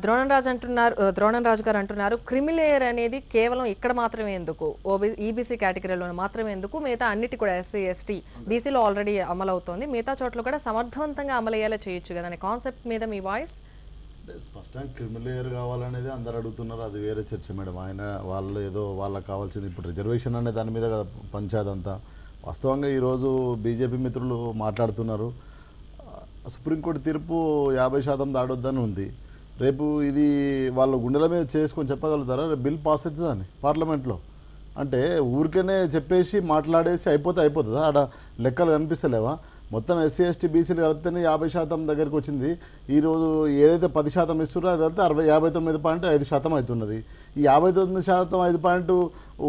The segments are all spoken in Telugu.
ద్రోణంరాజు గారు అంటున్నారు క్రిమిలేయర్ అనేది కేవలం ఇక్కడ మాత్రమే ఎందుకు ఈబీసీ కేటగిరీలో మాత్రమే ఎందుకు మిగతా అన్నిటి కూడా ఎస్సీ ఎస్టీ బీసీలో ఆల్రెడీ అమలవుతోంది మిగతా చోట్ల కూడా సమర్థవంతంగా అమలయ్యేలా చేయొచ్చు కదా అనే కాన్సెప్ట్ మీద మీ వాయిస్ స్పష్టంగా క్రిమిలేయర్ కావాలనేది అందరు అడుగుతున్నారు అది వేరే చర్చ మేడం ఆయన వాళ్ళు ఏదో వాళ్ళకి కావాల్సింది ఇప్పుడు రిజర్వేషన్ అనే దాని మీద కదా పంచాయత్ అంతా వాస్తవంగా ఈరోజు బీజేపీ మిత్రులు మాట్లాడుతున్నారు సుప్రీంకోర్టు తీర్పు 50% దాడొద్దని ఉంది రేపు ఇది వాళ్ళు గుండెల మీద చేసుకొని చెప్పగలుగుతారా రేపు బిల్ పాస్ అవుతుందని పార్లమెంట్లో అంటే ఊరికనే చెప్పేసి మాట్లాడేసి అయిపోతుందా ఆడ లెక్కలు కనిపిస్తలేవా మొత్తం ఎస్సీ ఎస్టీ బీసీలు కలిపితేనే 50% దగ్గరికి వచ్చింది ఈరోజు ఏదైతే 10% ఇస్తున్నారో అదంతా 59.5% అవుతున్నది ఈ 59% 5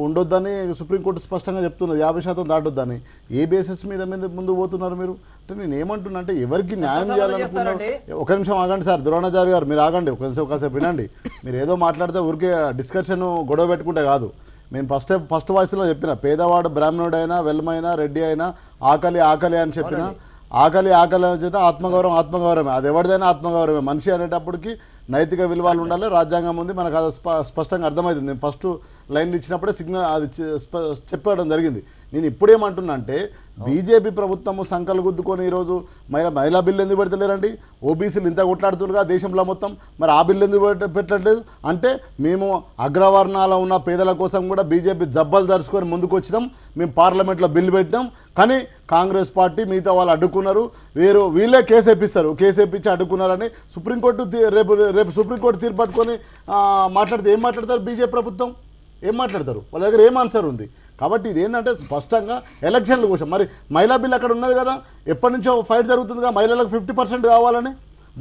ఉండొద్దని సుప్రీంకోర్టు స్పష్టంగా చెప్తున్నది 50% దాటొద్దని ఏ బేసిస్ మీద ముందుకు పోతున్నారు మీరు అంటే నేను ఏమంటున్నా అంటే ఎవరికి న్యాయం చేయాలనుకున్నా ఒక నిమిషం ఆగండి సార్ ద్రోణాచారి గారు మీరు ఆగండి ఒకసేపు వినండి మీరు ఏదో మాట్లాడితే ఊరికే డిస్కషన్ గొడవ పెట్టుకుంటే కాదు నేను ఫస్ట్ వాయిస్లో చెప్పిన పేదవాడు బ్రాహ్మణుడైనా వెల్మైనా రెడ్డి అయినా ఆకలి అని చెప్పిన ఆకలి అని చెప్పిన ఆత్మగౌరవమే అది ఎవరిదైనా ఆత్మగౌరవమే మనిషి అనేటప్పటికి నైతిక విలువలు ఉండాలి రాజ్యాంగం ఉంది మనకు అది స్పష్టంగా అర్థమవుతుంది నేను ఫస్ట్ లైన్లు ఇచ్చినప్పుడే సిగ్నల్ అది చెప్పడం జరిగింది నేను ఇప్పుడేమంటున్నా అంటే బీజేపీ ప్రభుత్వము సంకలు గుద్దుకొని ఈరోజు మహిళా బిల్లు ఎందుకు పెడతలేరండి ఓబీసీలు ఇంత కొట్లాడుతుండగా దేశంలో మొత్తం మరి ఆ బిల్లు ఎందుకు పెట్టట్లేదు అంటే మేము అగ్రవర్ణాల ఉన్న పేదల కోసం కూడా బీజేపీ జబ్బలు దరుచుకొని ముందుకు వచ్చినాం మేము పార్లమెంట్లో బిల్లు పెట్టినాం కానీ కాంగ్రెస్ పార్టీ మిగతా వాళ్ళు అడ్డుకున్నారు వీళ్ళే కేసు వేయించి అడ్డుకున్నారని సుప్రీంకోర్టు రేపు సుప్రీంకోర్టు తీర్పు పట్టుకొని మాట్లాడితే ఏం మాట్లాడతారు బీజేపీ ప్రభుత్వం ఏం మాట్లాడతారు వాళ్ళ దగ్గర ఏం ఆన్సర్ ఉంది కాబట్టి ఇది ఏంటంటే స్పష్టంగా ఎలక్షన్ల కోసం మరి మహిళా బిల్ అక్కడ ఉన్నది కదా ఎప్పటి నుంచో ఫైట్ జరుగుతుందిగా మహిళలకు 50% కావాలని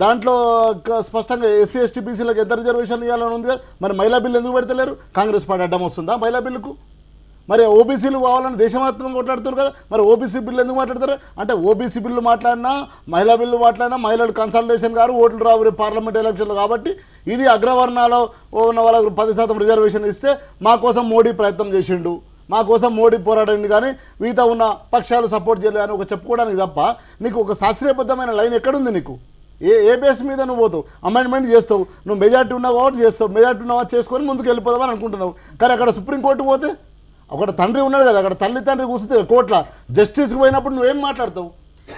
దాంట్లో స్పష్టంగా ఎస్సీ ఎస్టీ బీసీలకు ఎంత రిజర్వేషన్ ఇవ్వాలని ఉంది కదా మరి మహిళా బిల్లు ఎందుకు పెడతలేరు కాంగ్రెస్ పార్టీ అడ్డం వస్తుందా మహిళా బిల్లుకు మరి ఓబీసీలు కావాలని దేశవ్యాప్తంగా కొట్లాడుతున్నారు కదా మరి ఓబీసీ బిల్లు ఎందుకు మాట్లాడతారు అంటే ఓబీసీ బిల్లు మాట్లాడినా మహిళా బిల్లు మాట్లాడినా మహిళలు కన్సల్టేషన్ గారు ఓట్లు రావు పార్లమెంట్ ఎలక్షన్లు కాబట్టి ఇది అగ్రవర్ణాలు ఉన్న వాళ్ళకు 10% రిజర్వేషన్ ఇస్తే మా కోసం మోడీ ప్రయత్నం చేసిండు మా కోసం మోడీ పోరాడండి కానీ మిగతా ఉన్న పక్షాలు సపోర్ట్ చేయలేదు అని ఒక చెప్పుకోవడానికి తప్ప నీకు ఒక శాస్త్రీయబద్ధమైన లైన్ ఎక్కడుంది నీకు ఏ బేస్ మీద నువ్వు పోతావు అమెండ్మెంట్ చేస్తావు నువ్వు మెజార్టీ ఉన్నావు కాబట్టి చేస్తావు మెజార్టీ ఉన్నావా చేసుకొని ముందుకు వెళ్ళిపోదామని అనుకుంటున్నావు కానీ అక్కడ సుప్రీంకోర్టు పోతే అక్కడ తండ్రి ఉన్నాడు కదా అక్కడ తల్లి కూర్చుంటే కోర్టులో జస్టిస్కి పోయినప్పుడు నువ్వేం మాట్లాడతావు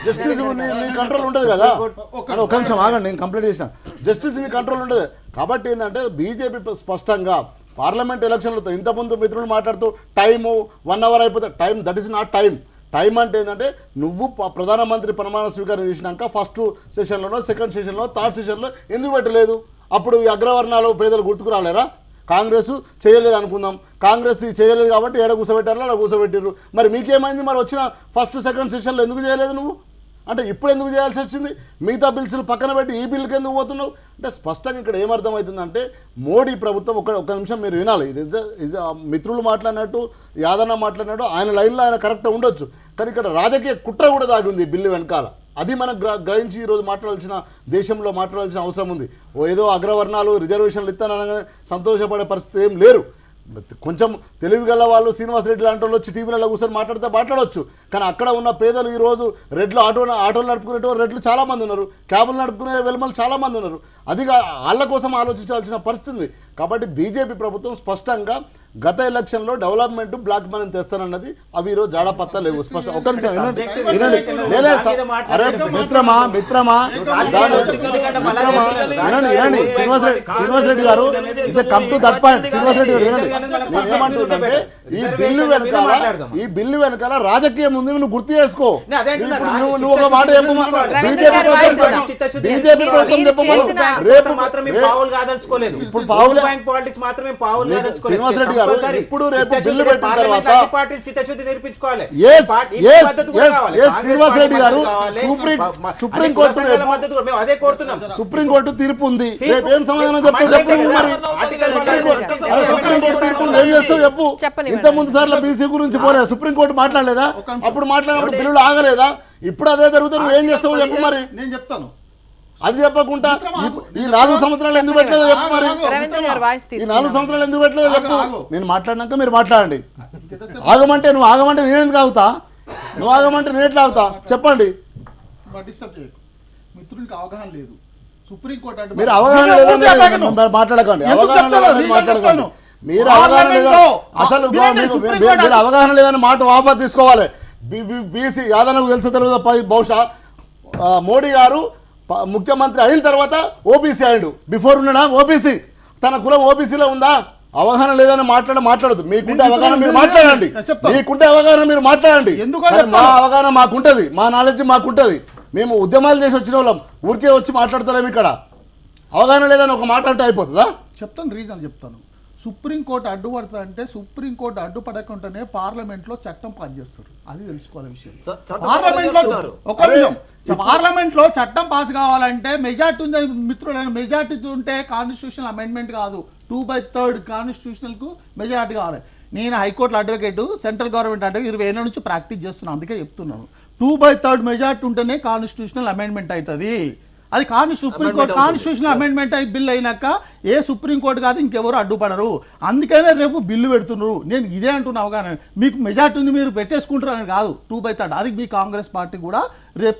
జస్టిస్ నీ కంట్రోల్ ఉంటుంది కదా అని ఒక నిమిషం ఆగండి నేను కంప్లైంట్ చేసిన జస్టిస్ నీ కంట్రోల్ ఉంటుంది కాబట్టి ఏంటంటే బీజేపీ స్పష్టంగా పార్లమెంట్ ఎలక్షన్లతో ఇంతకుముందు మిత్రులు మాట్లాడుతూ టైము 1 అవర్ అయిపోతే time that is not time అంటే ఏంటంటే నువ్వు ప్రధానమంత్రి ప్రమాణ స్వీకారం చేసినాక ఫస్ట్ సెషన్లోనో సెకండ్ సెషన్లో థర్డ్ సెషన్లో ఎందుకు పెట్టలేదు అప్పుడు ఈ అగ్రవర్ణాలు పేదలు గుర్తుకు రాలేరా కాంగ్రెస్ చేయలేదు అనుకుందాం కాంగ్రెస్ చేయలేదు కాబట్టి ఏడ కూర్చోబెట్టారో అలా కూర్చోబెట్టారు మరి మీకేమైంది మరి వచ్చిన ఫస్ట్ సెకండ్ సెషన్లో ఎందుకు చేయలేదు నువ్వు అంటే ఇప్పుడు ఎందుకు చేయాల్సి వచ్చింది మిగతా బిల్స్లు పక్కన పెట్టి ఈ బిల్లుకి ఎందుకు పోతున్నావు అంటే స్పష్టంగా ఇక్కడ ఏమర్థమవుతుందంటే మోడీ ప్రభుత్వం ఒక నిమిషం మీరు వినాలి ఇది మిత్రులు మాట్లాడినట్టు యాదన్న మాట్లాడినట్టు ఆయన లైన్లో ఆయన కరెక్ట్గా ఉండొచ్చు కానీ ఇక్కడ రాజకీయ కుట్ర కూడా దాగి ఉంది ఈ బిల్లు వెనకాల అది మనం గ్రహించి ఈరోజు దేశంలో మాట్లాడాల్సిన అవసరం ఉంది ఏదో అగ్రవర్ణాలు రిజర్వేషన్లు ఇస్తానని సంతోషపడే పరిస్థితి ఏం లేరు కొంచెం తెలివిగల వాళ్ళు శ్రీనివాసరెడ్డి లాంటి వాళ్ళు వచ్చి టీవీలలో కూర్చొని మాట్లాడవచ్చు కానీ అక్కడ ఉన్న పేదలు ఈరోజు ఆటోలు నడుపుకునే రెడ్లు చాలామంది ఉన్నారు క్యాబులు నడుపుకునే వెల్మలు చాలామంది ఉన్నారు అది వాళ్ళ కోసం ఆలోచించాల్సిన పరిస్థితి ఉంది కాబట్టి బీజేపీ ప్రభుత్వం స్పష్టంగా గత ఎలక్షన్లో డెవలప్మెంట్ బ్లాక్ మనీ తెస్తానన్నది అవి ఈరోజు జాడపత్తా లేవు స్పష్టం Srinivasa Reddy garu come to that point Srinivasa Reddy garu ఏమంటుందంటే ఈ బిల్లు వెనకాల రాజకీయం ఉంది నువ్వు గుర్తు చేసుకో నువ్వు ఒక మాట చెప్పమా బీజేపీ ప్రభుత్వం చెప్పమను ఇప్పుడు శ్రీనివాసరెడ్డి గారు ఇప్పుడు రేపు బిల్లు పెట్టిన తర్వాత శ్రీనివాసరెడ్డి గారు సుప్రీంకోర్టు తీర్పు ఉంది రేపు ఏం సమాధానం చెప్తావు చెప్పు మరి సుప్రీంకోర్టు తీర్పు ఏం చేస్తావు చెప్పు ఇంత ముందు సార్లు బీసీ గురించి పోలే సుప్రీంకోర్టు మాట్లాడలేదా అప్పుడు మాట్లాడినప్పుడు బిల్లులు ఆగలేదా ఇప్పుడు అదే జరుగుతుంది నువ్వు ఏం చేస్తావు చెప్పు మరి నేను చెప్తాను అది చెప్పకుండా ఈ 4 సంవత్సరాలు ఎందుకు పెట్టలేదో చెప్పు మరి ఈ 4 సంవత్సరాలు ఎందుకు పెట్టలేదో చెప్పు నేను మాట్లాడినాక మీరు మాట్లాడండి ఆగమంటే నేను ఎందుకు ఆగుతా నువ్వు ఆగమంటే నేను ఎట్లా ఆగుతా చెప్పండి డిస్టర్బ్ చేయకు మిత్రునికి అవగాహన లేదు సుప్రీంకోర్టు మీరు అవగాహన లేదని మాట్లాడకండి, అవగాహన లేదని మాట్లాడకండి. మీరు అవగాహన లేదా అసలు మీరు అవగాహన లేదని మాట వాపస్ తీసుకోవాలి. బీసీ యాదవ్కు తెలుసు తెలియదు, బహుశా మోడీ గారు ముఖ్యమంత్రి అయిన తర్వాత ఓబీసీ అయ్యాడు, బిఫోర్ ఉన్నాడా ఓబీసీ? తన కులం ఓబీసీలో ఉందా? అవగాహన లేదని మాట్లాడదు. మీకుంటే అవగాహన మీరు మాట్లాడండి, మీకుంటే అవగాహన మీరు మాట్లాడండి. మా అవగాహన మాకుంటది, మా నాలెడ్జ్ మాకుంటది. మేము ఉద్యమాలు చేసి వచ్చిన వాళ్ళం, ఊరికే వచ్చి మాట్లాడతలేము ఇక్కడ. అవగాహన లేదని ఒక మాట అంటే అయిపోతుందా? చెప్తాను, రీజన్ చెప్తాను. సుప్రీంకోర్టు అడ్డుపడతా అంటే సుప్రీంకోర్టు అడ్డుపడకుండానే పార్లమెంట్లో చట్టం పాస్ చేస్తారు, అది తెలుసుకోవాలి విషయం. పార్లమెంట్లో చట్టం పాస్ కావాలంటే మెజార్టీ ఉంది మిత్రులైన, మెజార్టీ ఉంటే కాన్స్టిట్యూషనల్ అమెండ్మెంట్ కాదు, 2/3 కాన్స్టిట్యూషనల్ కు మెజార్టీ కావాలి. నేను హైకోర్టులో అడ్వకేట్, సెంట్రల్ గవర్నమెంట్ అంటే 20 ఏళ్ళ నుంచి ప్రాక్టీస్ చేస్తున్నాను, అందుకే చెప్తున్నాను 2/3 మెజార్టీ ఉంటేనే కాన్స్టిట్యూషనల్ అమెండ్మెంట్ అవుతుంది. అది సుప్రీంకోర్టు కాన్స్టిట్యూషనల్ అమెండ్మెంట్ అయి బిల్ అయినాక ఏ సుప్రీంకోర్టు కాదు ఇంకెవరు అడ్డుపడరు. అందుకనే రేపు బిల్లు పెడుతున్నారు. నేను ఇదే అంటున్నా, అవగాహన మీకు మెజార్టీ ఉంది మీరు పెట్టేసుకుంటారు అని కాదు, 2/3. అది మీ కాంగ్రెస్ పార్టీ కూడా రేపు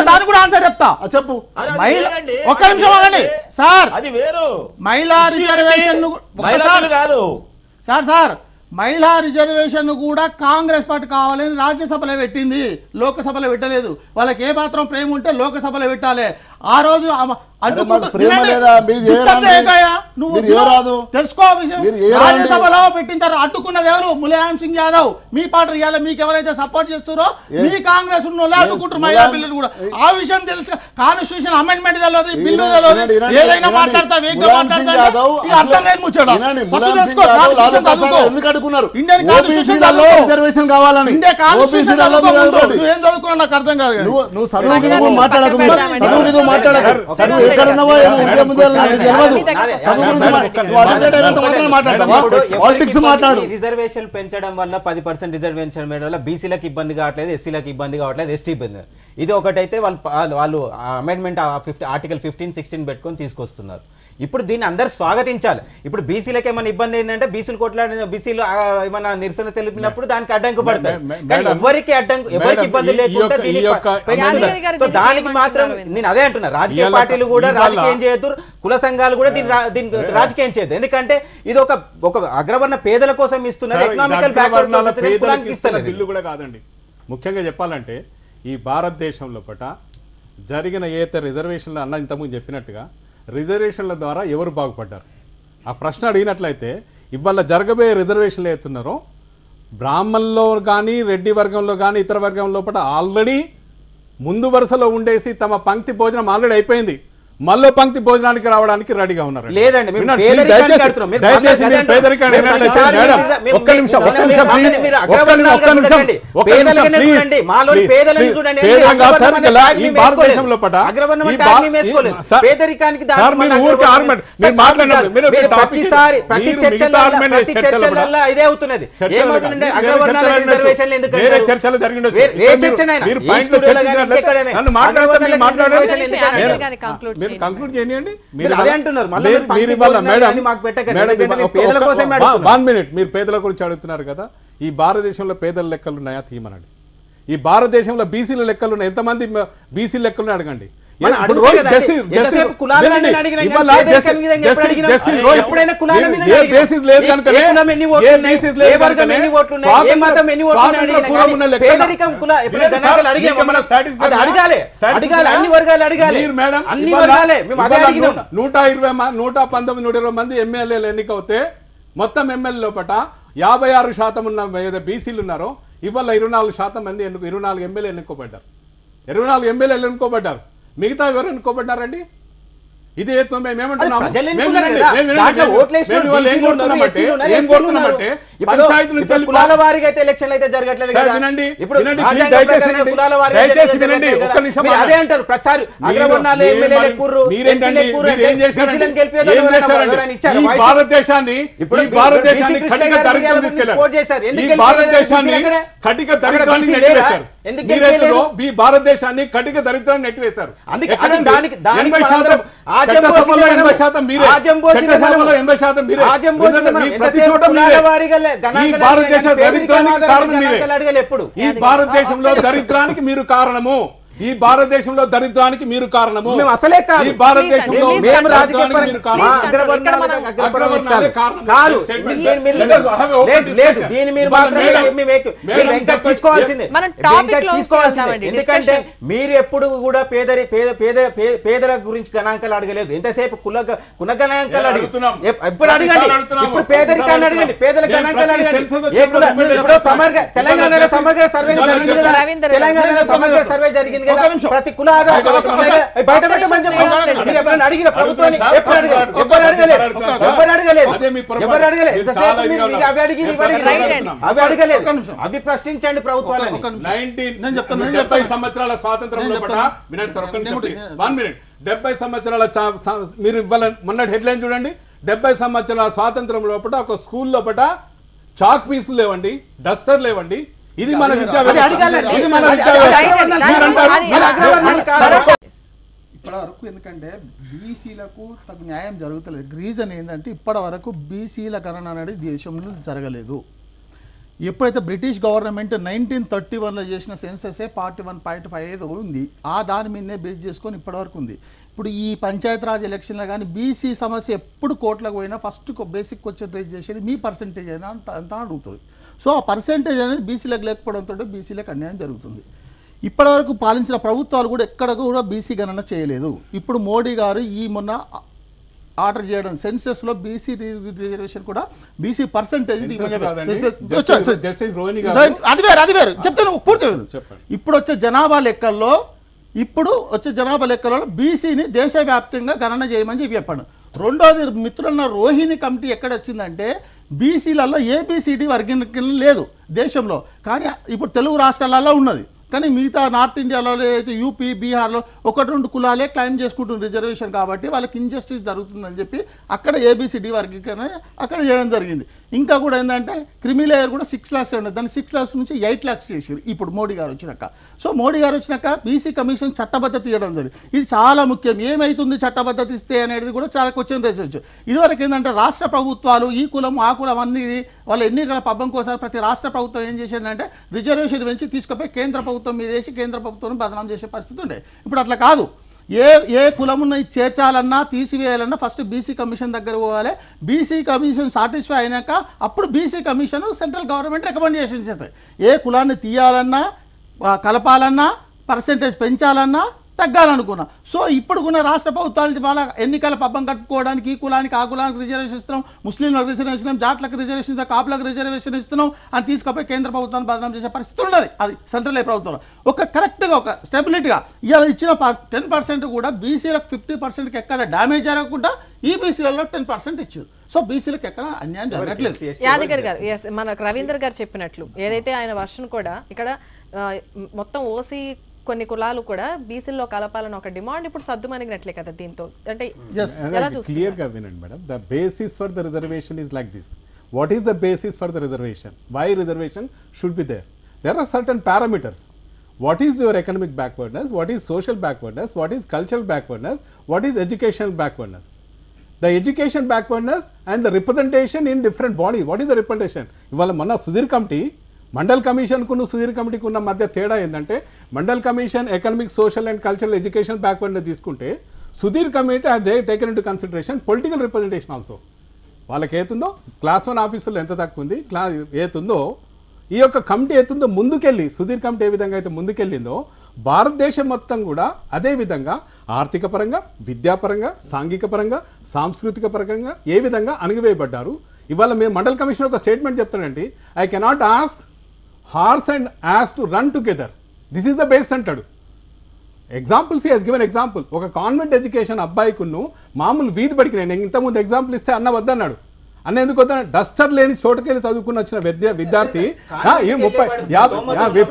దాని కూడా ఆన్సర్ చెప్తా. చెప్పు, ఒక్క నిమిషం ఆగండి సార్. మహిళా రిజర్వేషన్ కాదు సార్, మహిళా రిజర్వేషన్ కూడా కాంగ్రెస్ పార్టీ కావాలని రాజ్యసభలో పెట్టింది, లోకసభలో పెట్టలేదు. వాళ్ళకి ఏ మాత్రం ప్రేమ ఉంటే లోకసభలో పెట్టాలి. ఆ రోజు తెలుసుకో విషయం, రాజ్యసభలో పెట్టిన తర్వాత అడ్డుకున్నది ఎవరు? ములాయం సింగ్ యాదవ్. మీ పార్టీ ఇవాళ మీకు ఎవరైతే సపోర్ట్ చేస్తారో మీ కాంగ్రెస్ అడ్డుకుంటారు మహిళా బిల్లును కూడా. ఆ విషయం తెలుసు, కాన్స్టిట్యూషన్ అమెండ్మెంట్ తెలియదు, బిల్లు తెలియదు, ఏదైనా మాట్లాడతా అర్థం లేని ముచ్చట. ఇండియన్ కాన్స్టిట్యూషన్ కావాలని ఏం చదువుకున్నా నాకు అర్థం కాదు. నువ్వు చదువు మాట్లాడకు, రిజర్వేషన్ పెంచడం వల్ల 10% రిజర్వేషన్ వల్ల బీసీలకు ఇబ్బంది కావట్లేదు, ఎస్సీలకు ఇబ్బంది కావట్లేదు, ఎస్టీ ఇబ్బంది. ఇది ఒకటైతే వాళ్ళు అమెండ్మెంట్ ఆర్టికల్ 15, 16 పెట్టుకొని తీసుకొస్తున్నారు. ఇప్పుడు దీన్ని అందరు స్వాగతించాలి. ఇప్పుడు బీసీలకు ఏమైనా ఇబ్బంది ఏంటంటే బీసీలు కొట్లాడిన బీసీలు ఏమైనా నిరసన తెలిపినప్పుడు దానికి అడ్డంకు పడతాయి. కానీ ఎవరికి ఇబ్బంది లేకుండా సో దానికి మాత్రం నేను అదే అంటున్నా, రాజకీయ పార్టీలు కూడా రాజకీయం చేయొద్దు, కుల సంఘాలు కూడా దీన్ని రాజకీయం చేయొద్దు. ఎందుకంటే ఇది ఒక అగ్రవర్ణ పేదల కోసం ఇస్తున్నారు, ఎకనామికల్ బ్యాక్వర్డ్ ఇస్తున్నారు. బిల్లు కూడా కాదండి. ముఖ్యంగా చెప్పాలంటే ఈ భారతదేశంలో పట జరిగిన ఏదైతే రిజర్వేషన్లు అన్న ఇంతకుముందు చెప్పినట్టుగా రిజర్వేషన్ల ద్వారా ఎవరు బాగుపడ్డారు? ఆ ప్రశ్న అడిగినట్లయితే ఇవాళ జరగబోయే రిజర్వేషన్లు ఏతున్నారో బ్రాహ్మణుల్లో కానీ రెడ్డి వర్గంలో కానీ ఇతర వర్గంలో పట ఆల్రెడీ ముందు వరుసలో ఉండేసి తమ పంక్తి భోజనం ఆల్రెడీ అయిపోయింది, మళ్ళీ పంక్తి భోజనానికి రావడానికి రెడీగా ఉన్నారు. లేదండి, ప్రతి చర్చలలో ఇదే అవుతున్నది. ఏమవుతుందంటే అగ్రవర్ణాల రిజర్వేషన్లు ఎందుకంటే చర్చలు జరిగింది. కంక్లూడ్ చేయండి. మీరు పేదల గురించి అడుగుతున్నారు కదా, ఈ భారతదేశంలో పేదల లెక్కలు ఉన్నాయా తీయమనండి. ఈ భారతదేశంలో బీసీల లెక్కలు ఉన్నాయి, ఎంతమంది బీసీ లెక్కలు అడగండి. నూట 119 మంది ఎమ్మెల్యేలు ఎన్నికవుతే మొత్తం ఎమ్మెల్యే లోపల 56% ఉన్న బీసీలు ఉన్నారో ఇవాళ 24% మంది 24 ఎమ్మెల్యేలు ఎన్నుకోబడ్డారు. 24 ఎమ్మెల్యేలు ఎన్నుకోబడ్డారు. మిగతా ఎవరు ఎన్నుకోబడ్డారండి? ఇది కులాల వారీగా అయితే ఎలక్షన్లు అయితే జరగట్లేదు కదా. అదే అంటారు ప్రతిసారి అగ్రవర్ణాలు ఎమ్మెల్యేలు ఎక్కుర్రు, భారతదేశాన్ని కటిక దరిద్రం తీసుకెళ్లారు. ఎందుకు మీరైతే గెలిపేయలేదు? ఈ భారతదేశాన్ని కటిక దరిద్రాన్ని నెట్టివేశారు. అందుకే ఎక్కడండి? దానికి 80% ఆజం చట్టసభలో పోసింది 80% మీరే. ఆజం పోసింది చట్టసభలో మనం. 80% మీరే. ఆజం పోసింది మనం. మీ ప్రతి ఎంతసేపు చోట మీరే. కులాల వారీగా ఈ గణాంకాలు భారతదేశ అడగాలి, దరిద్రానికి పేదరికం కారణం మీరే. గణాంకాలు అడగాలి ఎప్పుడు. ఈ భారతదేశంలో దరిద్రానికి మీరు కారణము. ఈ భారతదేశంలో దరిద్రానికి మీరు కారణము. మేము అసలే కాదు. ఈ భారతదేశంలో Please, మేము రాజకీయ దరిద్రానికి పరంగా మీరు కారణం. అగ్రవర్ణాలకు అగ్రవర్ణాలే కారణం. కాదు. Statement. దీని మీరు Let us have an open లేదు, లేదు. discussion. దీని మీరు ఇవాళ మాత్రమే మేడం, మీరు మేడం వెంకట్ చెప్పండి. తీసుకోవాల్సిందే. మనం topic వెంకట్ లోకి తీసుకోవాల్సిందే. వెళ్దామండి, ఎందుకంటే discussion. మీరు ఎప్పుడు కూడా పేదల గురించి గణాంకాలు అడగలేదు. ఎంతసేపు కుల గణాంకాలు అడిగి అడుగుతున్నాం. ఇప్పుడు అడగండి. ఇప్పుడు పేదరికాన్ని అడగండి, పేదల గణాంకాలు అడగండి. ఇప్పుడు సమగ్ర తెలంగాణలో సమగ్ర సర్వే జరిగింది కదా. తెలంగాణలో సమగ్ర సర్వే జరిగింది కదా. ప్రతి కుల ఆధార బయట పెట్టమని చెప్పండి. మీరు ఎప్పుడైనా అడిగిన ప్రభుత్వాన్ని ఎప్పుడు అడగలేదు. ఎవరు అడగలేదు. ఎంతసేపు మీరు అవి అడిగి అవి అడగలేదు. అవి ప్రశ్నించండి ప్రభుత్వాలని. 70 సంవత్సరాల స్వాతంత్రం లోపల వినండి సార్, ఒక్క నిమిషం ప్లీజ్. 1 minute. 70 సంవత్సరాల మీరు ఇవ్వాల మొన్నటి హెడ్లైన్ చూడండి. 70 సంవత్సరాల స్వాతంత్రం లోపల ఒక స్కూల్ లోపల చాక్ పీసులు లేవండి, డస్టర్ లేవండి. ఇది మన విద్యా ఇది మన ఇప్పటి వరకు ఎందుకంటే బీసీలకు తగు న్యాయం జరుగుతలేదు. రీజన్ ఏంటంటే ఇప్పటి వరకు బీసీల గణన అనేది దేశంలో జరగలేదు. ఎప్పుడైతే బ్రిటిష్ గవర్నమెంట్ 1931లో చేసిన సెన్సెసే 41.5 ఉంది. ఆ దాని మీదనే బేస్ చేసుకొని ఇప్పటివరకు ఉంది. ఇప్పుడు ఈ పంచాయతీరాజ్ ఎలక్షన్లో కానీ బీసీ సమస్య ఎప్పుడు కోర్టులకు పోయినా ఫస్ట్ బేసిక్ క్వశ్చన్ రేజ్ చేసేది మీ పర్సంటేజ్ అయినా అంత అడుగుతుంది. సో ఆ పర్సంటేజ్ అనేది బీసీలకు లేకపోవడంతో బీసీలకు అన్యాయం జరుగుతుంది. ఇప్పటివరకు పాలించిన ప్రభుత్వాలు కూడా ఎక్కడ కూడా బీసీ గణన చేయలేదు. ఇప్పుడు మోడీ గారు మొన్న ఆర్డర్ చేయడం సెన్సెస్లో బీసీ రిజర్వేషన్ కూడా బీసీ పర్సంటేజ్ అది వేరు చెప్తాను పూర్తి. ఇప్పుడు వచ్చే జనాభా లెక్కల్లో బీసీని దేశవ్యాప్తంగా గణన చేయమని చెప్పాను. రెండోది మిత్రులన్న రోహిణి కమిటీ ఎక్కడ వచ్చిందంటే బీసీలలో ఏబిసిడి వర్గీకరణ లేదు దేశంలో, కానీ ఇప్పుడు తెలుగు రాష్ట్రాలలో ఉన్నది. కానీ మిగతా నార్త్ ఇండియాలో అయితే యూపీ బీహార్లో 1-2 కులాలే క్లైమ్ చేసుకుంటున్న రిజర్వేషన్ కాబట్టి వాళ్ళకి ఇంజస్టిస్ జరుగుతుందని చెప్పి అక్కడ ఏబిసిడి వర్గీకరణ అక్కడ చేయడం జరిగింది. ఇంకా కూడా ఏంటంటే క్రిమి లేయర్ కూడా 6 lakhs ఉండదు, దాన్ని 6 lakhs నుంచి 8 lakhs చేసారు ఇప్పుడు మోడీ గారు వచ్చినాక. సో మోడీ గారు వచ్చినాక బీసీ కమిషన్ చట్టబద్ధత ఇవ్వడం జరిగింది. ఇది చాలా ముఖ్యం. ఏమవుతుంది చట్టబద్ధత ఇస్తే అనేది కూడా చాలా క్వశ్చన్ రేసొచ్చు. ఇదివరకు ఏంటంటే రాష్ట్ర ప్రభుత్వాలు ఈ కులం ఆ కులం అన్ని వాళ్ళ ఎన్నికల పబ్బం కోసం ప్రతి రాష్ట్ర ప్రభుత్వం ఏం చేసేదంటే రిజర్వేషన్ పెంచి తీసుకుపోయి కేంద్ర ప్రభుత్వం మీద వేసి కేంద్ర ప్రభుత్వం బదనాం చేసే పరిస్థితి ఉండే. ఇప్పుడు అట్లా కాదు. ఏ కులమున్న చేర్చాలన్నా తీసివేయాలన్నా ఫస్ట్ బీసీ కమిషన్ దగ్గర పోవాలి. బీసీ కమిషన్ సాటిస్ఫై అయినాక అప్పుడు BC commission central government recommendations ఇస్తాయి. ఏ కులాన్ని తీయాలన్నా కలపాలన్నా పర్సెంటేజ్ పెంచాలన్నా తగ్గాలనుకున్నా. సో ఇప్పుడు కూడా రాష్ట్ర ప్రభుత్వాలు వాళ్ళ ఎన్నికల పబ్బం కట్టుకోవడానికి ఈ కులానికి ఆ కులానికి రిజర్వేషన్ ఇస్తున్నాం, ముస్లింలకు రిజర్వేషన్ ఇస్తున్నాం, జాట్లకు రిజర్వేషన్ ఇస్తాం, కాపులకు రిజర్వేషన్ ఇస్తున్నాం అని తీసుకుపోయి కేంద్ర ప్రభుత్వాన్ని బదనాం చేసే పరిస్థితి ఉన్నది. అది సెంట్రల్ ప్రభుత్వంలో ఒక కరెక్ట్గా ఒక స్టెబిలిటీగా ఇవాళ ఇచ్చిన 10% కూడా బీసీలకు 50%కి ఎక్కడ డ్యామేజ్ జరగకుండా ఈ బీసీలలో 10% ఇచ్చారు. సో బీసీలకు ఎక్కడ అన్యాయం జరగట్లేదు. యాదగిరి గారు మన రవీందర్ గారు చెప్పినట్లు ఏదైతే ఆయన వర్షన్ కూడా ఇక్కడ మొత్తం ఓసీ కొన్ని కులాలు కూడా బీసీల్లో కలపాలని ఒక డిమాండ్ ఇప్పుడు సద్దుమణిగినట్లే కదా. దీంతో అంటే క్లియర్ గా వినండి madam. The basis for the reservation is like this. What is the basis for the reservation? Why reservation should be there? There are certain parameters. What is your economic backwardness? What is social backwardness? What is cultural backwardness? What is educational backwardness? The education backwardness and the representation in different bodies. What is the representation? ఇవాళ మన సుధీర్ కమిటీ మండల్ కమిషన్కు సుధీర్ కమిటీకి ఉన్న మధ్య తేడా ఏంటంటే Mandal commission economic social and cultural education backwardness తీసుకుంటే Sudhir committee they taken into consideration political representation also. వాళ్ళకి ఏతుందో క్లాస్ 1 ఆఫీసులో ఎంత తక్కువ ఉంది, ఏతుందో ఈ యొక్క కమిటీ ఏతుందో ముందుకెళ్ళి సుధీర్ కమిటీ ఏ విధంగా అయితే ముందుకెళ్ళిందో భారతదేశం మొత్తం కూడా అదే విధంగా ఆర్థిక పరంగా, విద్యాపరంగా, సాంఘిక పరంగా, సాంస్కృతిక పరంగా ఏ విధంగా అణిగివేయబడ్డారు. ఇవాళ మేము మండల్ కమిషన్ ఒక స్టేట్మెంట్ చెప్తానండి, I cannot ask horse and ass to run together, this is the base అంటాడు. Examples he's given example. ఒక కాన్వెంట్ ఎడ్యుకేషన్ అబ్బాయికును మామూలు వీధి బడికి నేను ఇంతకుముందు ఎగ్జాంపుల్ ఇస్తే అన్న వద్దన్నాడు. అన్న ఎందుకు వద్దా? డస్టర్ లేని చోటుకెళ్ళి చదువుకుని వచ్చిన విద్యార్థి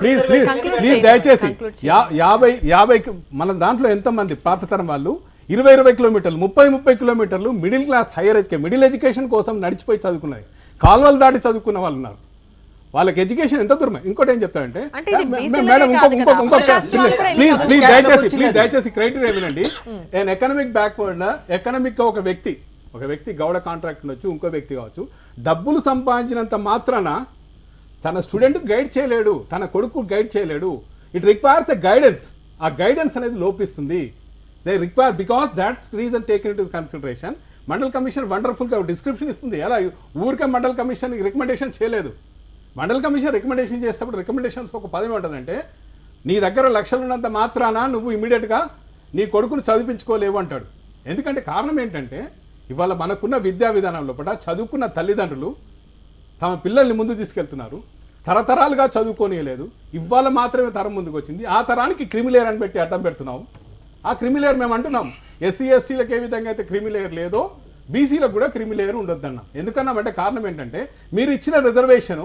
ప్లీజ్ దయచేసి 50 మన దాంట్లో ఎంతమంది పాతతరం వాళ్ళు 20 కిలోమీటర్లు 30 కిలోమీటర్లు middle class higher middle education కోసం నడిచిపోయి చదువుకున్నది, కాలువలు దాటి చదువుకున్న వాళ్ళు ఉన్నారు. వాళ్ళకి ఎడ్యుకేషన్ ఎంత దూరం. ఇంకోటి ఏం చెప్తాడంటే అంటే ఇది BC మేడం కాదు కదా. ప్లీజ్ దయచేసి క్రైటీరియా ఏమిటండి, ఎకనామిక్ బ్యాక్వర్డ్ ఎకనామిక్ ఒక వ్యక్తి గౌడ కాంట్రాక్ట్ ఉండొచ్చు, ఇంకో వ్యక్తి కావచ్చు, డబ్బులు సంపాదించినంత మాత్రాన తన స్టూడెంట్ గైడ్ చేయలేడు, తన కొడుకు గైడ్ చేయలేడు. It requires a guidance. ఆ గైడెన్స్ అనేది లోపిస్తుంది. They require because that reason taken into consideration. Mandal commission వండర్ఫుల్గా డిస్క్రిప్షన్ ఇస్తుంది. ఎలా ఊరికే మండల్ కమిషన్ రికమెండేషన్ చేయలేదు. మండల్ కమిషన్ రికమెండేషన్ చేసేటప్పుడు రికమెండేషన్స్ ఒక పదం ఉంటుందంటే, నీ దగ్గర లక్షలు ఉన్నంత మాత్రాన నువ్వు ఇమీడియట్గా నీ కొడుకును చదివించుకోలేవు అంటాడు. ఎందుకంటే కారణం ఏంటంటే ఇవాళ మనకున్న విద్యా విధానం లోపల చదువుకున్న తల్లిదండ్రులు తమ పిల్లల్ని ముందు తీసుకెళ్తున్నారు, తరతరాలుగా చదువుకోనియలేదు. ఇవాళ మాత్రమే తరం ముందుకు వచ్చింది. ఆ తరానికి క్రిమిలేయర్ అని పెట్టి అడ్డం పెడుతున్నాము. ఆ క్రిమిలేయర్ మేము అంటున్నాం, ఎస్సీ ఎస్టీలకు ఏ విధంగా అయితే క్రిమిలేయర్ లేదో బీసీలకు కూడా క్రిమిలేయర్ ఉండొద్దన్నాం. ఎందుకన్నామంటే కారణం ఏంటంటే మీరు ఇచ్చిన రిజర్వేషన్